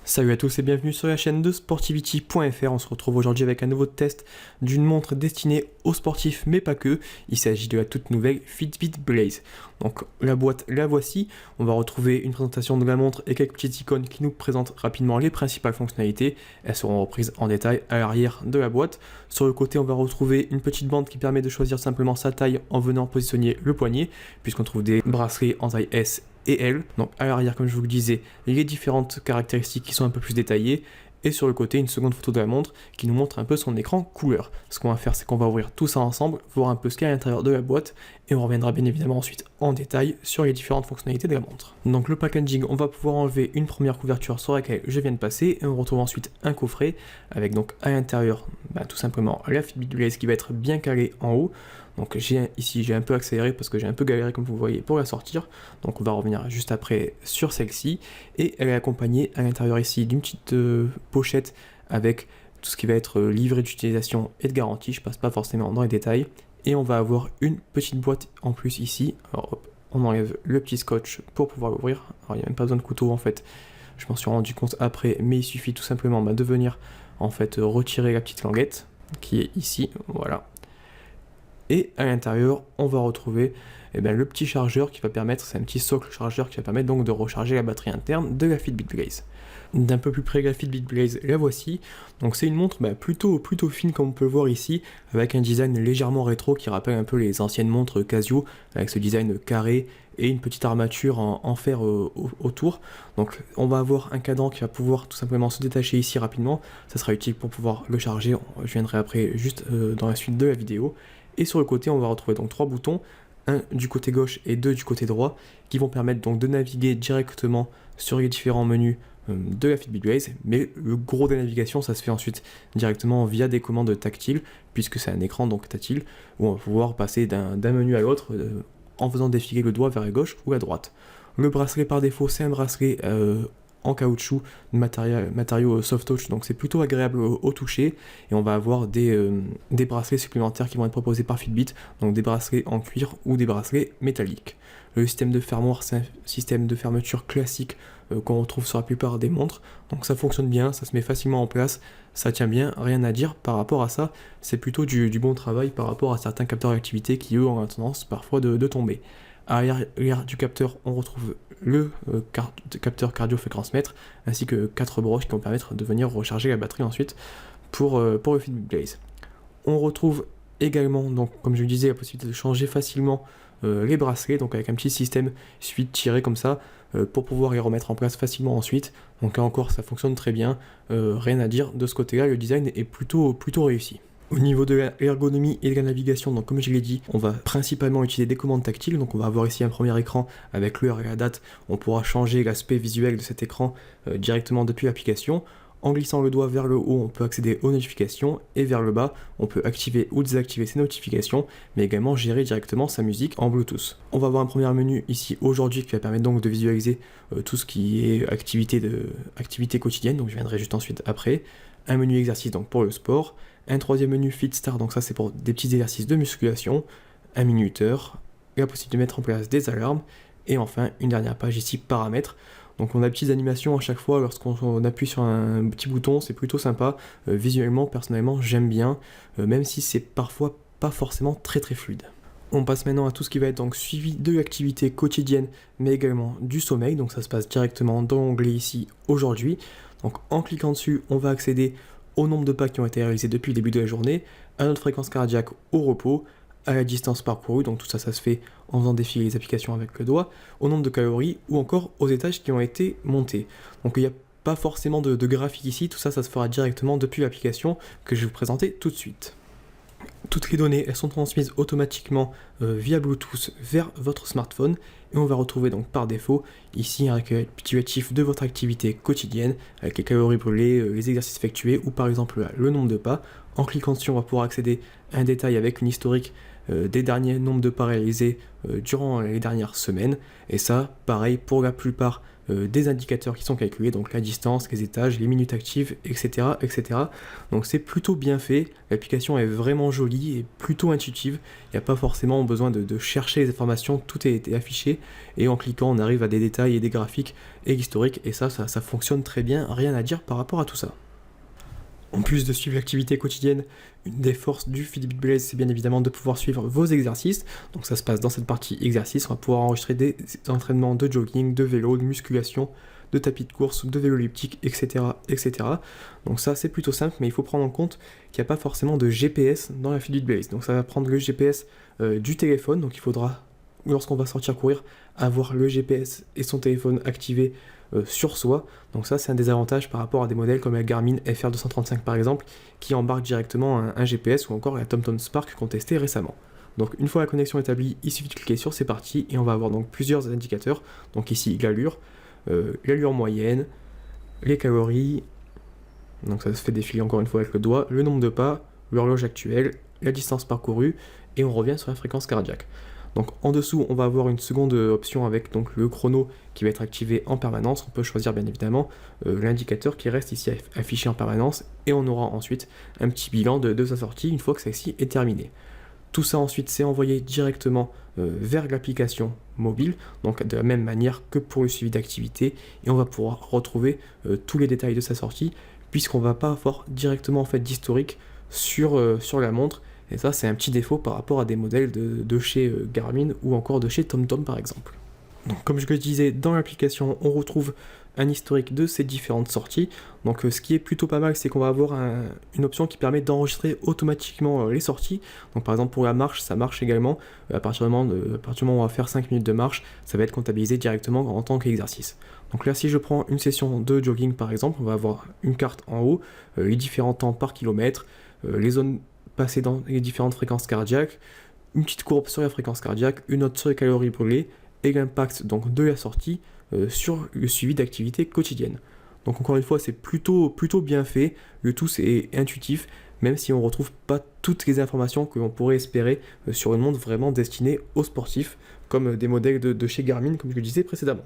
Salut à tous et bienvenue sur la chaîne de Sportivity.fr. On se retrouve aujourd'hui avec un nouveau test d'une montre destinée aux sportifs mais pas que. Il s'agit de la toute nouvelle Fitbit Blaze. Donc la boîte, la voici. On va retrouver une présentation de la montre et quelques petites icônes qui nous présentent rapidement les principales fonctionnalités. Elles seront reprises en détail à l'arrière de la boîte. Sur le côté, on va retrouver une petite bande qui permet de choisir simplement sa taille en venant positionner le poignet, puisqu'on trouve des bracelets en taille S et L. Donc à l'arrière, comme je vous le disais, les différentes caractéristiques qui sont un peu plus détaillées, et sur le côté une seconde photo de la montre qui nous montre un peu son écran couleur. Ce qu'on va faire, c'est qu'on va ouvrir tout ça ensemble, voir un peu ce qu'il y a à l'intérieur de la boîte, et on reviendra bien évidemment ensuite en détail sur les différentes fonctionnalités de la montre. Donc le packaging, on va pouvoir enlever une première couverture sur laquelle je viens de passer, et on retrouve ensuite un coffret avec donc à l'intérieur tout simplement la Fitbit Blaze qui va être bien calée en haut. Donc ici j'ai un peu accéléré parce que j'ai un peu galéré comme vous voyez pour la sortir. Donc on va revenir juste après sur celle-ci. Et elle est accompagnée à l'intérieur ici d'une petite pochette avec tout ce qui va être livret d'utilisation et de garantie. Je passe pas forcément dans les détails. Et on va avoir une petite boîte en plus ici. Alors hop, on enlève le petit scotch pour pouvoir l'ouvrir. Alors il n'y a même pas besoin de couteau en fait. Je m'en suis rendu compte après, mais il suffit tout simplement de venir en fait retirer la petite languette qui est ici, voilà. Et à l'intérieur, on va retrouver le petit chargeur qui va permettre, c'est un petit socle chargeur qui va permettre donc de recharger la batterie interne de la Fitbit Blaze. D'un peu plus près, la Fitbit Blaze, la voici. Donc c'est une montre plutôt fine comme on peut le voir ici, avec un design légèrement rétro qui rappelle un peu les anciennes montres Casio, avec ce design carré et une petite armature en fer autour. Donc on va avoir un cadran qui va pouvoir tout simplement se détacher ici rapidement. Ça sera utile pour pouvoir le charger, je viendrai après juste dans la suite de la vidéo. Et sur le côté, on va retrouver donc 3 boutons, un du côté gauche et 2 du côté droit, qui vont permettre donc de naviguer directement sur les différents menus de la Fitbit Blaze, mais le gros de la navigation, ça se fait ensuite directement via des commandes tactiles, puisque c'est un écran donc tactile, où on va pouvoir passer d'un menu à l'autre en faisant défiler le doigt vers la gauche ou à droite. Le bracelet par défaut, c'est un bracelet en caoutchouc, matériau soft touch, donc c'est plutôt agréable au toucher, et on va avoir des bracelets supplémentaires qui vont être proposés par Fitbit, donc des bracelets en cuir ou des bracelets métalliques. Le système de fermoir, c'est un système de fermeture classique qu'on retrouve sur la plupart des montres, donc ça fonctionne bien, ça se met facilement en place, ça tient bien, rien à dire par rapport à ça, c'est plutôt du bon travail par rapport à certains capteurs d'activité qui eux ont tendance parfois de tomber. À l'arrière du capteur, on retrouve le capteur cardio-fréquence mètre, ainsi que 4 broches qui vont permettre de venir recharger la batterie ensuite pour le Fitbit Blaze. On retrouve également, donc, comme je le disais, la possibilité de changer facilement les bracelets, donc avec un petit système, il suffit de tirer comme ça pour pouvoir les remettre en place facilement ensuite. Donc là encore, ça fonctionne très bien, rien à dire de ce côté-là, le design est plutôt réussi. Au niveau de l'ergonomie et de la navigation, donc comme je l'ai dit, on va principalement utiliser des commandes tactiles. Donc on va avoir ici un premier écran avec l'heure et la date. On pourra changer l'aspect visuel de cet écran directement depuis l'application. En glissant le doigt vers le haut, on peut accéder aux notifications, et vers le bas, on peut activer ou désactiver ces notifications, mais également gérer directement sa musique en Bluetooth. On va avoir un premier menu ici aujourd'hui qui va permettre donc de visualiser tout ce qui est activité quotidienne, donc je viendrai juste ensuite après. Un menu exercice donc pour le sport, un troisième menu Fit Start, donc ça c'est pour des petits exercices de musculation, un minuteur, la possibilité de mettre en place des alarmes, et enfin une dernière page ici paramètres. Donc on a des petites animations à chaque fois lorsqu'on appuie sur un petit bouton, c'est plutôt sympa. Visuellement, personnellement, j'aime bien, même si c'est parfois pas forcément très fluide. On passe maintenant à tout ce qui va être donc suivi de l'activité quotidienne, mais également du sommeil. Donc ça se passe directement dans l'onglet ici aujourd'hui. Donc en cliquant dessus, on va accéder au nombre de pas qui ont été réalisés depuis le début de la journée, à notre fréquence cardiaque au repos, à la distance parcourue, donc tout ça, ça se fait en faisant défiler les applications avec le doigt, au nombre de calories ou encore aux étages qui ont été montés. Donc il n'y a pas forcément de graphique ici, tout ça, ça se fera directement depuis l'application que je vais vous présenter tout de suite. Toutes les données, elles sont transmises automatiquement via Bluetooth vers votre smartphone, et on va retrouver donc par défaut ici un récapitulatif de votre activité quotidienne avec les calories brûlées, les exercices effectués ou par exemple le nombre de pas. En cliquant dessus, on va pouvoir accéder à un détail avec une historique des derniers nombres de pas réalisés durant les dernières semaines, et ça pareil pour la plupart des indicateurs qui sont calculés, donc la distance, les étages, les minutes actives, etc. etc. Donc c'est plutôt bien fait, l'application est vraiment jolie et plutôt intuitive, il n'y a pas forcément besoin de chercher les informations, tout est affiché, et en cliquant on arrive à des détails et des graphiques et l'historique, et ça fonctionne très bien, rien à dire par rapport à tout ça. En plus de suivre l'activité quotidienne, une des forces du Fitbit Blaze, c'est bien évidemment de pouvoir suivre vos exercices. Donc ça se passe dans cette partie exercices, on va pouvoir enregistrer des entraînements de jogging, de vélo, de musculation, de tapis de course, de vélo elliptique, etc. etc. Donc ça c'est plutôt simple, mais il faut prendre en compte qu'il n'y a pas forcément de GPS dans la Fitbit Blaze. Donc ça va prendre le GPS du téléphone, donc il faudra, lorsqu'on va sortir courir, avoir le GPS et son téléphone activé sur soi. Donc ça c'est un des avantages par rapport à des modèles comme la Garmin FR235 par exemple, qui embarque directement un GPS, ou encore la TomTom Spark qu'on testait récemment. Donc une fois la connexion établie, il suffit de cliquer sur c'est parti, et on va avoir donc plusieurs indicateurs. Donc ici l'allure moyenne, les calories, donc ça se fait défiler encore une fois avec le doigt, le nombre de pas, l'horloge actuelle, la distance parcourue, et on revient sur la fréquence cardiaque. Donc en dessous, on va avoir une seconde option avec donc le chrono qui va être activé en permanence. On peut choisir bien évidemment l'indicateur qui reste ici affiché en permanence, et on aura ensuite un petit bilan de sa sortie une fois que celle-ci est terminée. Tout ça ensuite c'est envoyé directement vers l'application mobile, donc de la même manière que pour le suivi d'activité, et on va pouvoir retrouver tous les détails de sa sortie, puisqu'on ne va pas avoir directement en fait d'historique sur la montre. Et ça, c'est un petit défaut par rapport à des modèles de chez Garmin ou encore de chez TomTom par exemple. Donc, comme je le disais, dans l'application, on retrouve un historique de ces différentes sorties. Donc, ce qui est plutôt pas mal, c'est qu'on va avoir une option qui permet d'enregistrer automatiquement les sorties. Donc, par exemple, pour la marche, ça marche également. À partir du moment où on va faire 5 minutes de marche, ça va être comptabilisé directement en tant qu'exercice. Donc là, si je prends une session de jogging par exemple, on va avoir une carte en haut, les différents temps par kilomètre, les zones passer dans les différentes fréquences cardiaques, une petite courbe sur la fréquence cardiaque, une autre sur les calories brûlées, et l'impact donc de la sortie sur le suivi d'activité quotidienne. Donc encore une fois, c'est plutôt bien fait, le tout c'est intuitif, même si on ne retrouve pas toutes les informations que l'on pourrait espérer sur une montre vraiment destinée aux sportifs, comme des modèles de chez Garmin, comme je le disais précédemment.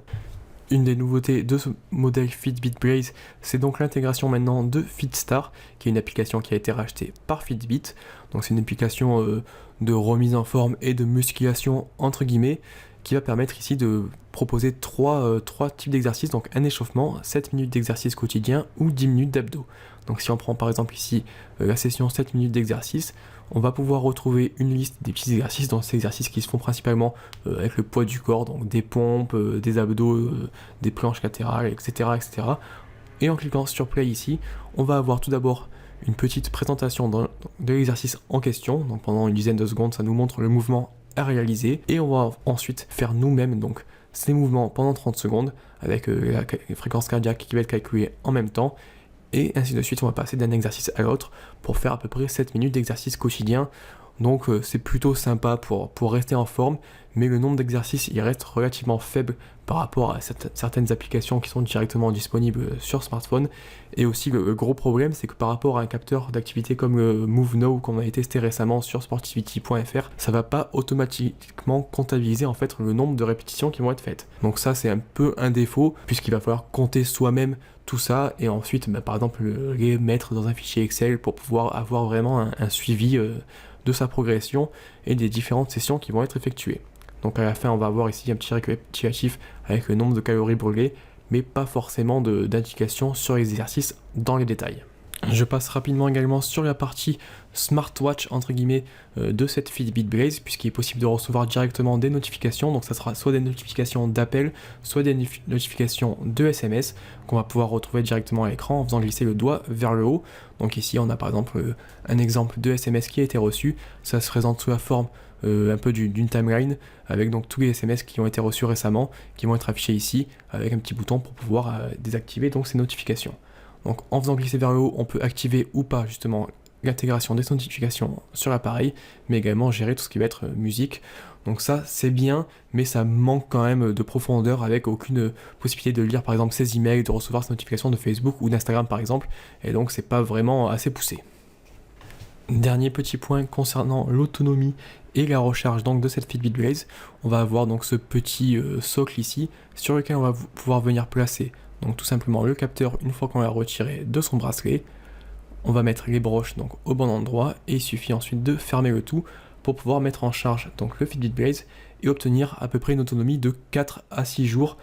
Une des nouveautés de ce modèle Fitbit Blaze, c'est donc l'intégration maintenant de FitStar, qui est une application qui a été rachetée par Fitbit. Donc c'est une application de remise en forme et de musculation entre guillemets, qui va permettre ici de proposer trois types d'exercices, donc un échauffement, 7 minutes d'exercice quotidien ou 10 minutes d'abdos. Donc si on prend par exemple ici la session 7 minutes d'exercice, on va pouvoir retrouver une liste des petits exercices, dans ces exercices qui se font principalement avec le poids du corps, donc des pompes, des abdos, des planches latérales, etc., etc. Et en cliquant sur Play ici, on va avoir tout d'abord une petite présentation de l'exercice en question. Donc pendant une dizaine de secondes, ça nous montre le mouvement à réaliser, et on va ensuite faire nous-mêmes donc ces mouvements pendant 30 secondes avec la fréquence cardiaque qui va être calculée en même temps, et ainsi de suite. On va passer d'un exercice à l'autre pour faire à peu près 7 minutes d'exercice quotidien. Donc c'est plutôt sympa pour rester en forme, mais le nombre d'exercices il reste relativement faible par rapport à certaines applications qui sont directement disponibles sur smartphone. Et aussi le gros problème, c'est que par rapport à un capteur d'activité comme le Move Now qu'on a testé récemment sur sportivity.fr, ça va pas automatiquement comptabiliser en fait le nombre de répétitions qui vont être faites. Donc ça c'est un peu un défaut, puisqu'il va falloir compter soi-même tout ça, et ensuite par exemple les mettre dans un fichier Excel pour pouvoir avoir vraiment un suivi de sa progression et des différentes sessions qui vont être effectuées. Donc à la fin on va avoir ici un petit récapitulatif avec le nombre de calories brûlées, mais pas forcément d'indication sur les exercices dans les détails. Je passe rapidement également sur la partie smartwatch entre guillemets de cette Fitbit Blaze, puisqu'il est possible de recevoir directement des notifications. Donc ça sera soit des notifications d'appel, soit des notifications de SMS qu'on va pouvoir retrouver directement à l'écran en faisant glisser le doigt vers le haut. Donc ici on a par exemple un exemple de SMS qui a été reçu. Ça se présente sous la forme un peu d'une timeline avec donc tous les SMS qui ont été reçus récemment, qui vont être affichés ici avec un petit bouton pour pouvoir désactiver donc ces notifications. Donc en faisant glisser vers le haut, on peut activer ou pas justement l'intégration des notifications sur l'appareil, mais également gérer tout ce qui va être musique. Donc ça c'est bien, mais ça manque quand même de profondeur, avec aucune possibilité de lire par exemple ses emails, de recevoir ses notifications de Facebook ou d'Instagram par exemple, et donc c'est pas vraiment assez poussé. Dernier petit point concernant l'autonomie et la recharge donc de cette Fitbit Blaze, on va avoir donc ce petit socle ici sur lequel on va pouvoir venir placer donc tout simplement le capteur une fois qu'on l'a retiré de son bracelet. On va mettre les broches donc au bon endroit et il suffit ensuite de fermer le tout pour pouvoir mettre en charge donc le Fitbit Blaze et obtenir à peu près une autonomie de 4 à 6 jours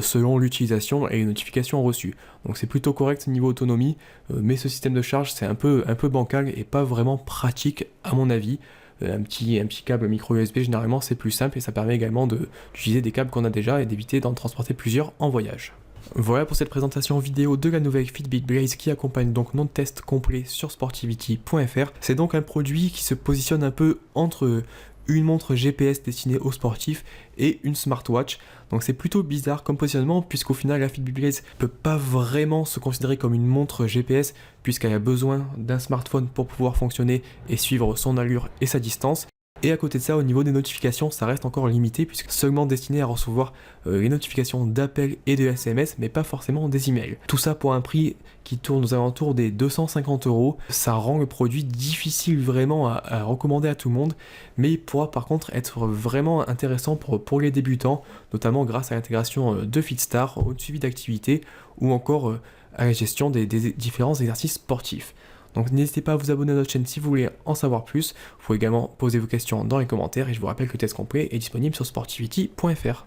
selon l'utilisation et les notifications reçues. Donc c'est plutôt correct niveau autonomie, mais ce système de charge c'est un peu bancal et pas vraiment pratique à mon avis. Un petit câble micro USB généralement c'est plus simple et ça permet également d'utiliser des câbles qu'on a déjà et d'éviter d'en transporter plusieurs en voyage. Voilà pour cette présentation vidéo de la nouvelle Fitbit Blaze qui accompagne donc notre test complet sur sportivity.fr. C'est donc un produit qui se positionne un peu entre une montre GPS destinée aux sportifs et une smartwatch. Donc c'est plutôt bizarre comme positionnement puisqu'au final la Fitbit Blaze peut pas vraiment se considérer comme une montre GPS puisqu'elle a besoin d'un smartphone pour pouvoir fonctionner et suivre son allure et sa distance. Et à côté de ça, au niveau des notifications, ça reste encore limité puisque seulement destiné à recevoir les notifications d'appels et de SMS, mais pas forcément des emails. Tout ça pour un prix qui tourne aux alentours des 250 €. Ça rend le produit difficile vraiment à recommander à tout le monde, mais il pourra par contre être vraiment intéressant pour les débutants, notamment grâce à l'intégration de FitStar, au suivi d'activités ou encore à la gestion des différents exercices sportifs. Donc n'hésitez pas à vous abonner à notre chaîne si vous voulez en savoir plus. Vous pouvez également poser vos questions dans les commentaires et je vous rappelle que le test complet est disponible sur sportivity.fr.